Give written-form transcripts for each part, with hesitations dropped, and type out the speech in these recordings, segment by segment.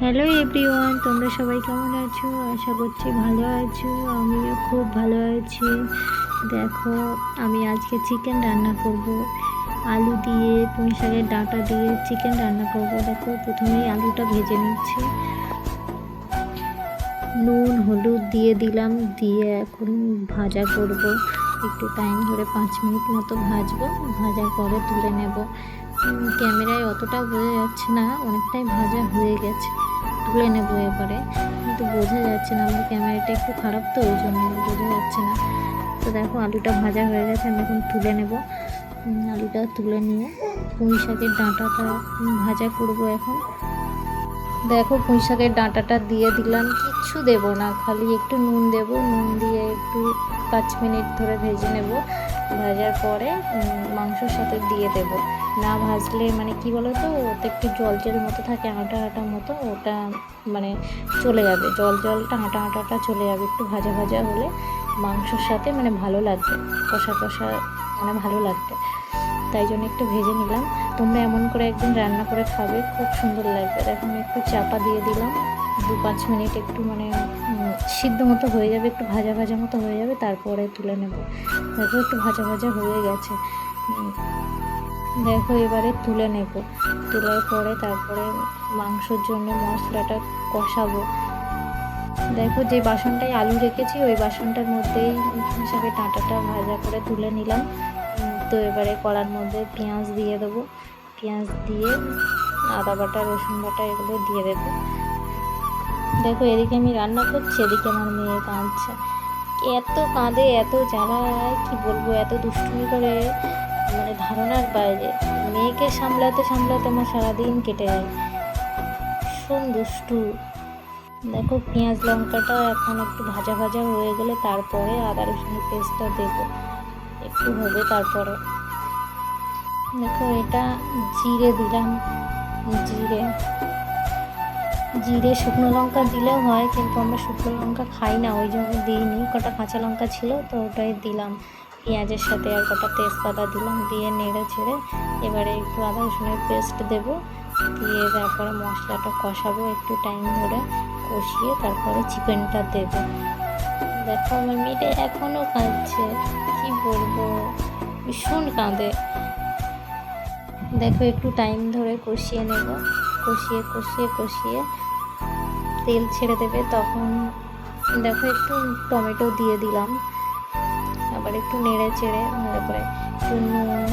Hello everyone, তোমরা সবাই কেমন আছো? আশা করছি ভালো আছো। আমিও খুব ভালো আছি। দেখো, আমি আজকে চিকেন রান্না করব। আলু দিয়ে পুঁই শাকের ডাঁটা দিয়ে চিকেন রান্না করব। দেখো, প্রথমেই আলুটা ভেজে নিচ্ছি। নুন হলুদ দিয়ে দিলাম, দিয়ে এখন ভাজা করব। একটু টাইম ধরে 5 মিনিট মতো ভাজবো। ভাজার পরে তুলে নেব। ক্যামেরায় অতটা বোঝা যাচ্ছে না, অনেকটাই ভাজা হয়ে গেছে। তুলে নেব এবারে, কিন্তু বোঝা যাচ্ছে না, আমার ক্যামেরাটা একটু খারাপ তো, ওই জন্য বোঝা যাচ্ছে না। তো দেখো, আলুটা ভাজা হয়ে গেছে, আমি এখন তুলে নেব। আলুটা তুলে নিয়ে পুঁই শাকের ডাঁটাটা ভাজা করব এখন। দেখো, পুঁই শাকের ডাঁটাটা দিয়ে দিলাম, কিচ্ছু দেব না, খালি একটু নুন দেব। নুন দিয়ে একটু 5 মিনিট ধরে ভেজে নেব। ভাজার পরে মাংসর সাথে দিয়ে দেব। না ভাজলে মানে কি বলো তো, ওতে একটু জল জল মতো থাকে, আটা আটা মতো, ওটা মানে চলে যাবে, জল জলটা আটা আটাটা চলে যাবে। একটু ভাজা ভাজা হলে মাংসর সাথে মানে ভালো লাগবে, কষা কষা মানে ভালো লাগবে। তাই জন্য একটু ভেজে নিলাম। তোমরা এমন করে একদিন রান্না করে খাবে, খুব সুন্দর লাগবে। এখন একটু চাপা দিয়ে দিলাম, 2-5 মিনিট একটু মানে সিদ্ধ মতো হয়ে যাবে, একটু ভাজা ভাজা মতো হয়ে যাবে, তারপরে তুলে নেব। দেখো, একটু ভাজা ভাজা হয়ে গেছে। দেখো, এবারে তুলে নেব। তোলার পরে তারপরে মাংসর জন্য মশলাটা কষাবো। দেখো, যে বাসনটায় আলু রেখেছি ওই বাসনটার মধ্যেই হিসাবে ডাঁটাটা ভাজা করে তুলে নিলাম। তো এবারে কড়ার মধ্যে পেঁয়াজ দিয়ে দেবো। পেঁয়াজ দিয়ে আদা বাটা রসুন বাটা এগুলো দিয়ে দেবো। দেখো, এদিকে আমি রান্না করছি, এদিকে আমার মেয়ে কাঁদছে। এত কাঁদে, এত জ্বালায়, কি বলবো, এত দুষ্টুমি করে, মানে ধারণার বাইরে। মেয়েকে সামলাতে সামলাতে আমার সারাদিন কেটে যায়, ভীষণ দুষ্টু। দেখো, পেঁয়াজ লঙ্কাটা এখন একটু ভাজা ভাজা হয়ে গেলে তারপরে আদা রসুনের পেস্টটা দেবো, একটু হবে তারপরে। দেখো, এটা জিরে দিলাম। জিরে জিরে শুকনো লঙ্কা দিলেও হয়, কিন্তু আমরা শুকনো লঙ্কা খাই না, ওই জন্য দিইনি। কটা কাঁচা লঙ্কা ছিল তো ওটাই দিলাম পেঁয়াজের সাথে, আর কটা তেজপাতা দিলাম, দিয়ে নেড়ে ছেড়ে এবারে একটু আদা রসুনের পেস্ট দেবো। দিয়ে তারপরে মশলাটা কষাবো একটু টাইম ধরে, কষিয়ে তারপরে চিকেনটা দেবো। দেখো, আমার মেয়েটা এখনও কাঁদছে, কি বলবো, ভীষণ কাঁদে। দেখো, একটু টাইম ধরে কষিয়ে নেব। কষিয়ে কষিয়ে কষিয়ে তেল ছেড়ে দেবে, তখন দেখো একটু টমেটো দিয়ে দিলাম। আবার একটু নেড়ে চেড়ে ভালো করে একটু নুন,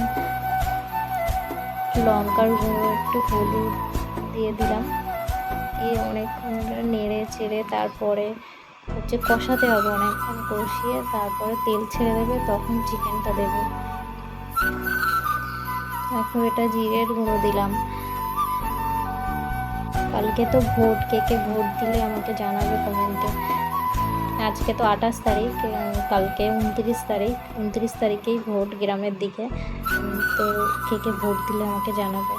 লঙ্কার গুঁড়ো, একটু হলুদ দিয়ে দিলাম। দিয়ে অনেকক্ষণ ধরে নেড়ে চেড়ে তারপরে কষাতে হবে, অনেকক্ষণ কষিয়ে তারপরে তেল ছেড়ে দেবে, তখন চিকেনটা দেবে। এখন এটা জিরের গুঁড়ো দিলাম। কালকে তো ভোট, কে কে ভোট দিলে আমাকে জানাবে কমেন্টে। আজকে তো 28 তারিখ, কালকে 29 তারিখ, 29 তারিখেই ভোট গ্রামের দিকে। তো কে কে ভোট দিলে আমাকে জানাবে।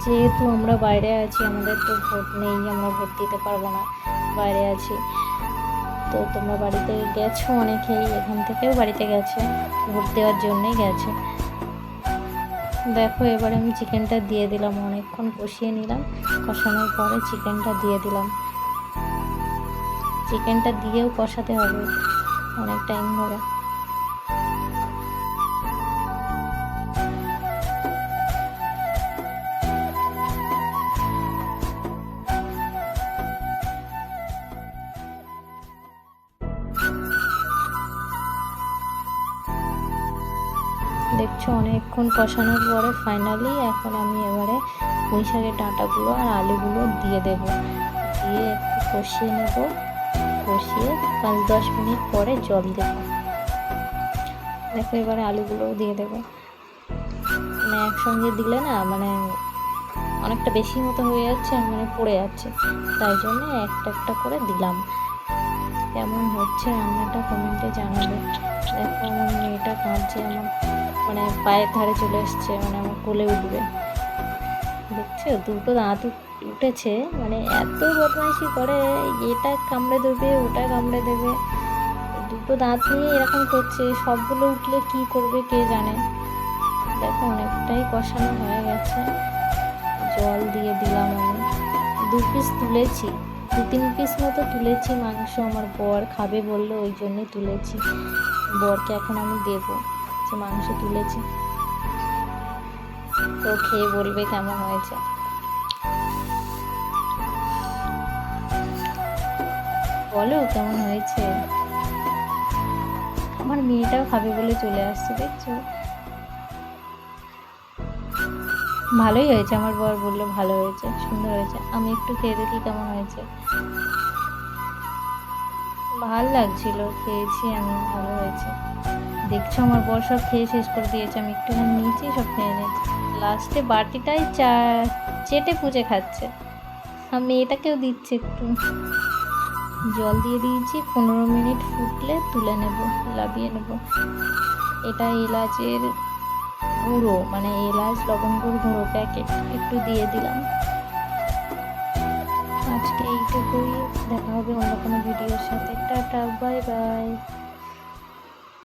যেহেতু আমরা বাইরে আছি, আমাদের তো ভোট নেই, আমরা ভোট দিতে পারবো না, বাইরে আছি। তো তোমরা বাড়িতে গেছো, অনেকেই এখান থেকেও বাড়িতে গেছে, ভোট দেওয়ার জন্যেই গেছে। দেখো, এবারে আমি চিকেনটা দিয়ে দিলাম, অনেকক্ষণ কষিয়ে নিলাম। কষানোর পরে চিকেনটা দিয়ে দিলাম। চিকেনটা দিয়েও কষাতে হবে অনেক টাইম ধরে। দেখছো, অনেকক্ষণ কষানোর পরে ফাইনালি এখন আমি এবারে পুঁই শাকের ডাঁটাগুলো আর আলুগুলো দিয়ে দেব। দিয়ে একটু কষিয়ে নেব। কষিয়ে 5-10 মিনিট পরে জল দেব। দেখো, এবারে আলুগুলোও দিয়ে দেবো। মানে একসঙ্গে দিলে না, মানে অনেকটা বেশি মতো হয়ে যাচ্ছে, মানে পড়ে যাচ্ছে, তাই জন্য একটা একটা করে দিলাম। কেমন হচ্ছে রান্নাটা কমেন্টে জানাবে। দেখো, আমার মেয়েটা কাঁদছে, আমার মানে পায়ের ধারে চলে এসছে, মানে আমার কোলে উঠবে। দেখছো, দুটো দাঁত উঠেছে, মানে এত বদমাইশি করে, এটা কামড়ে দেবে ওটা কামড়ে দেবে, দুটো দাঁত নিয়ে এরকম করছে। সবগুলো উঠলে কি করবে কে জানে। দেখো, অনেকটাই কষানো হয়ে গেছে, জল দিয়ে দিলাম আমি। 2 পিস তুলেছি, 2-3 পিস মতো তুলেছি মাংস। আমার বর খাবে বললো, ওই জন্যই তুলেছি। বরকে এখন আমি দেবো যে মাংস তুলেছি, তো খেয়ে বলবে কেমন হয়েছে। বলো কেমন হয়েছে। আমার মেয়েটাও খাবে বলে চলে আসছে, দেখছো। ভালোই হয়েছে, আমার বর বললো ভালো হয়েছে, সুন্দর হয়েছে। আমি একটু খেয়ে দেখি কেমন হয়েছে। ভাল লাগছিল, খেয়েছি আমি, ভালো হয়েছে। দেখছো আমার বর সব খেয়ে শেষ করে দিয়েছে, আমি একটুখানি নিয়েছি, সব খেয়ে নিয়েছি। লাস্টে বাটিটাই চেটে পুচে খাচ্ছে। আর মেয়েটাকেও দিচ্ছে একটু। জল দিয়ে দিয়েছি, 15 মিনিট ফুটলে তুলে নেব, লাবিয়ে নেব। এটা এলাচের গুঁড়ো, মানে এলাচ লবঙ্গর গুঁড়ো প্যাকেট, একটু দিয়ে দিলাম। আজকে এইটুকুই, দেখা হবে অন্য কোনো ভিডিওর সাথে। Tata, bye bye.